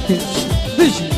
سرکش بجی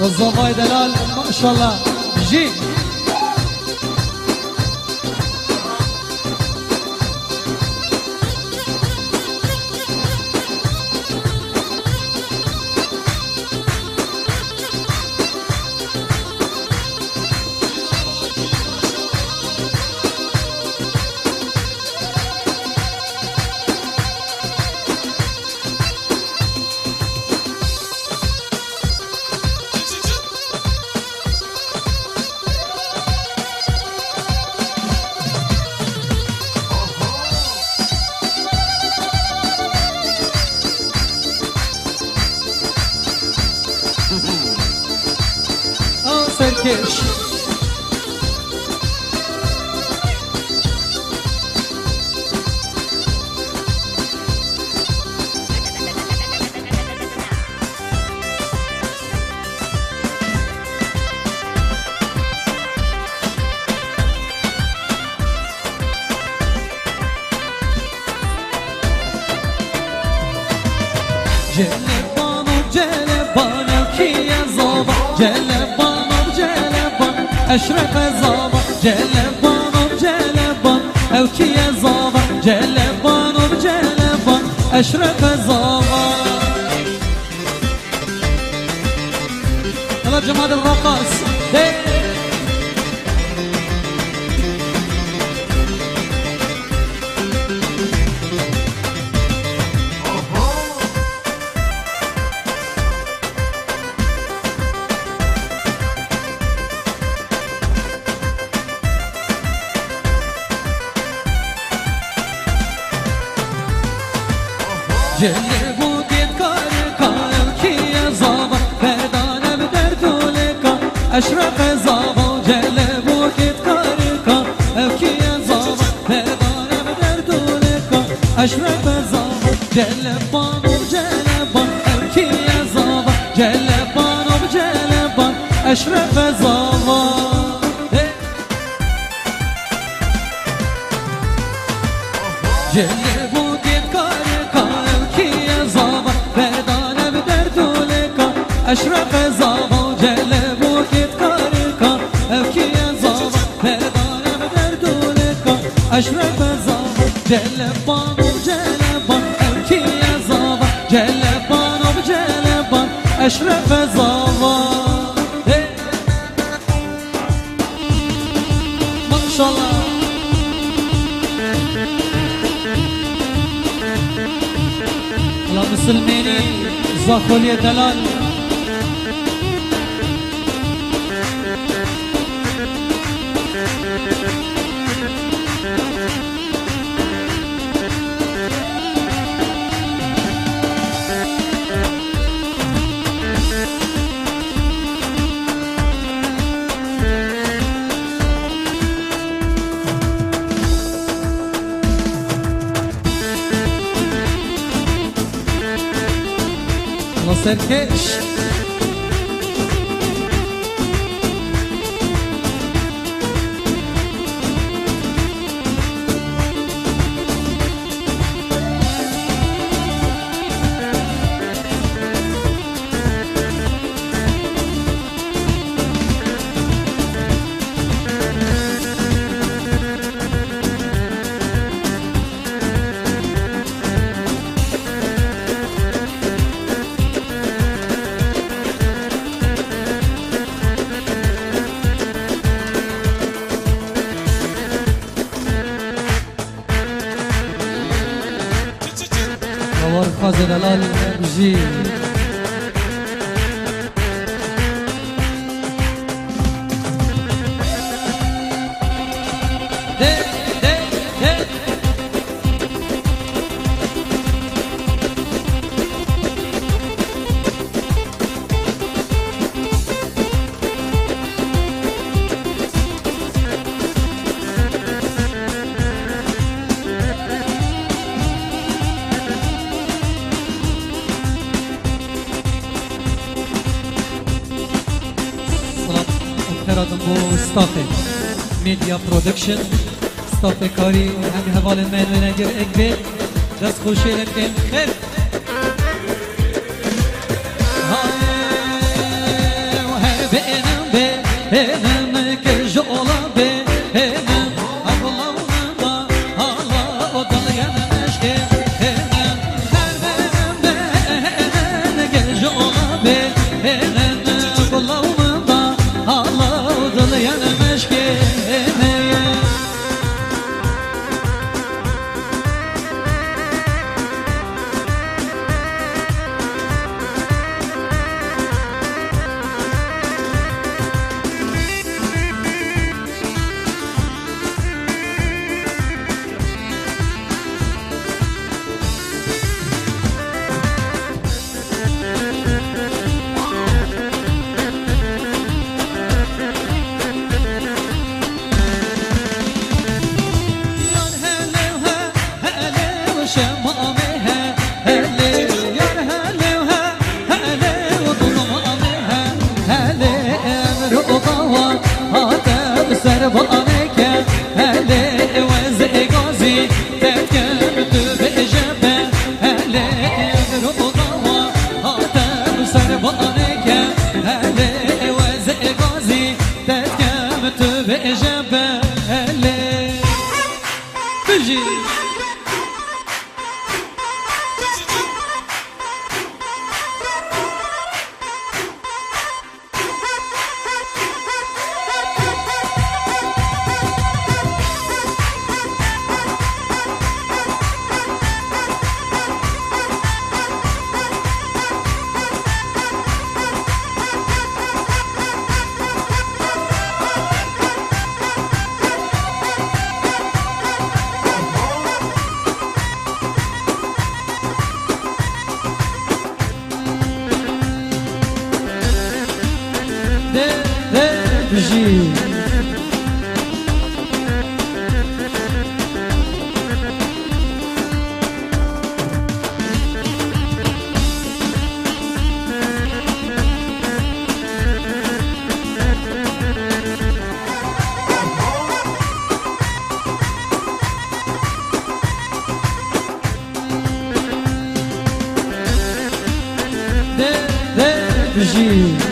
والزواي دلال ما شاء الله جي سرکش اشرف زابا جلبان بجلبان او كي زابا جلبان بجلبان اشرف زابا يلا جمال الرقص جلبو دید کار کارم کیه زابا بردانم در دولکا اشرف زابا جلبو دید کار کارم کیه زابا بردانم در دولکا اشرف زابا جلبان و جلبان کیه زابا جلبان و جلبان اشرف زابا جلبو دید کار اشرف زابا جلبو کت کارکا اوکی زابا مردانم در دولکا اشرف زابا جلبان و جلبان اوکی زابا جلبان و جلبان اشرف زابا ماشاءالله الله مسلميني زاخولي دلال سرکش خازن دلال بجی بو ستاف میدیا پرودکشن ستاف کاری همی حوال من و نگر اکبر دست خوشی لکن خیر و هر بینم بینم که جولا بینم الله با الله و دلیم عشق بینم هر بینم بینم که جولا بینم الله ضليان مشكيني بجي بجي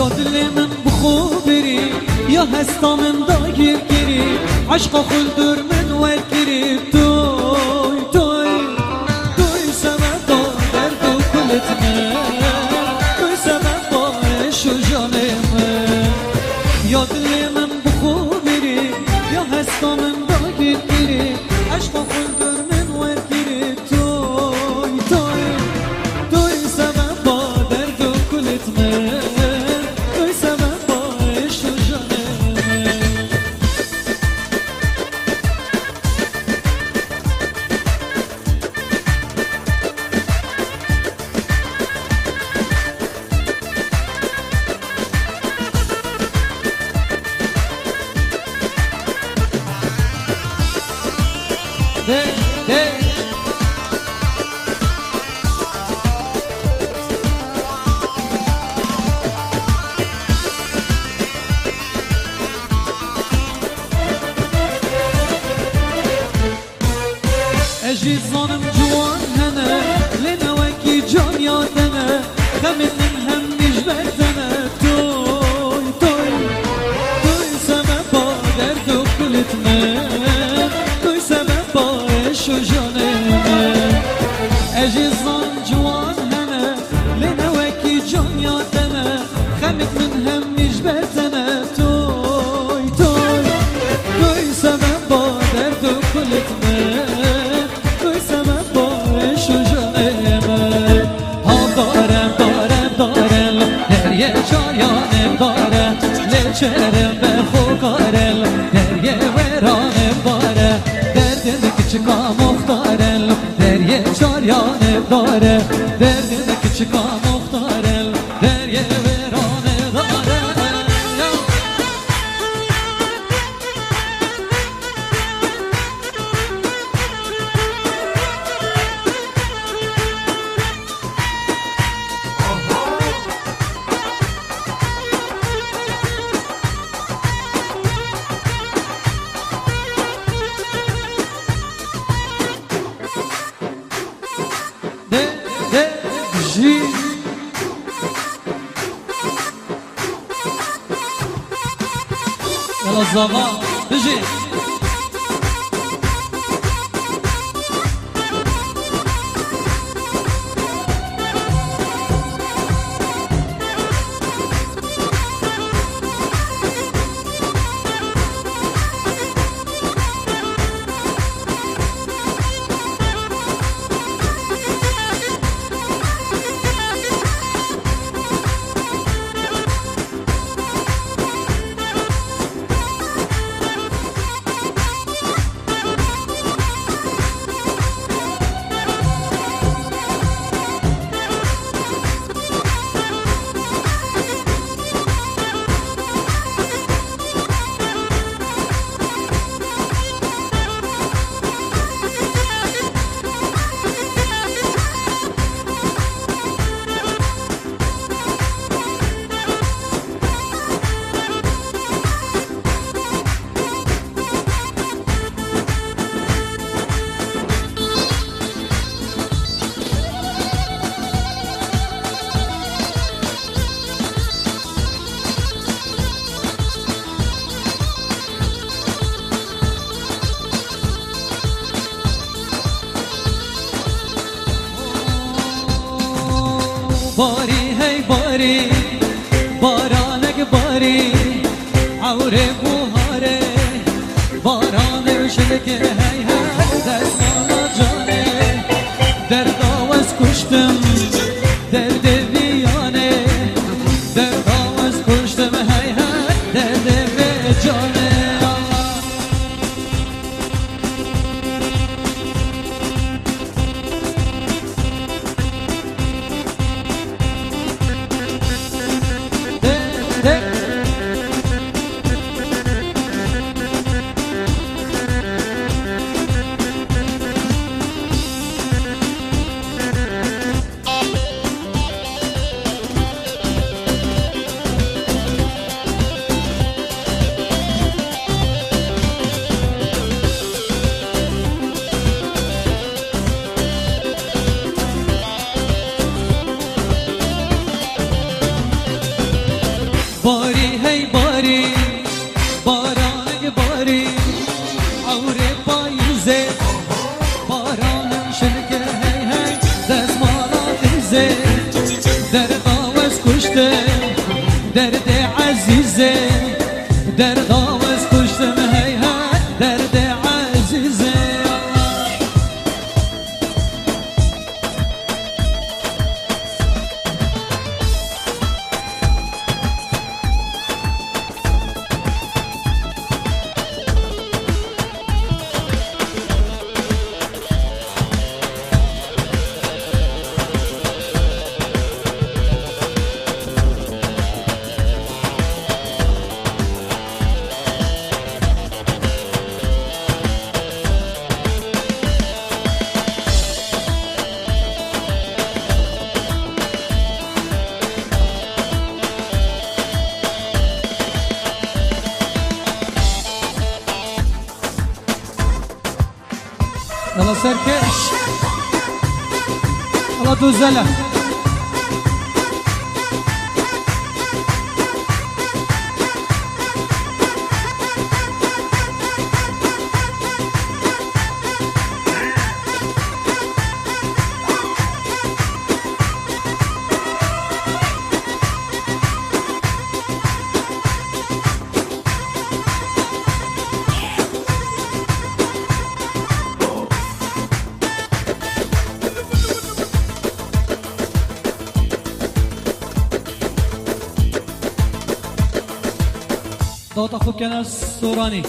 یا دل من بخو بری یا هستا من دا گیر گیری عشقا خلدر من ور گیری توی توی توی سبب دا درد و کلت من توی سبب باش و جان من یا دل من بخو بری یا هستا من دا گیر گیری عشقا خلدر من ور گیری توی توی توی سبب با درد و کلت من توی سبب باش و جان من اجي ظالم جوان هنا لنا وكي جان ياتنا خمت من هم نجبتنا توي توي توي سبب درد و كلتنا توي سبب باش و جاننا اجي ظالم جوان هنا لنا وكي جان ياتنا خمت من هم نجبتنا توي توي توي سبب درد و كلتنا دریا جایانم داره لچرم به خوکارم دریا ورانم داره دردن küçük muhtarım دریا جایانم داره دردن küçük muhtarım دریا ورانم داره يلا الزغار بجي باری هی باری بارانک باری عوره بوهاره باران شلکه هی هی دستمانا جانه درد آواز کشتم درد بیانه درد آواز کشتم هی هی درد به جانه پاییزه بارانم شنکه هی هی دزمالا دیزه درد آوز کشته درد عزیزه درد آوز کشتم هی هی درد عزیزه الله سركش الله دوزله داتا خوب کنه سورانی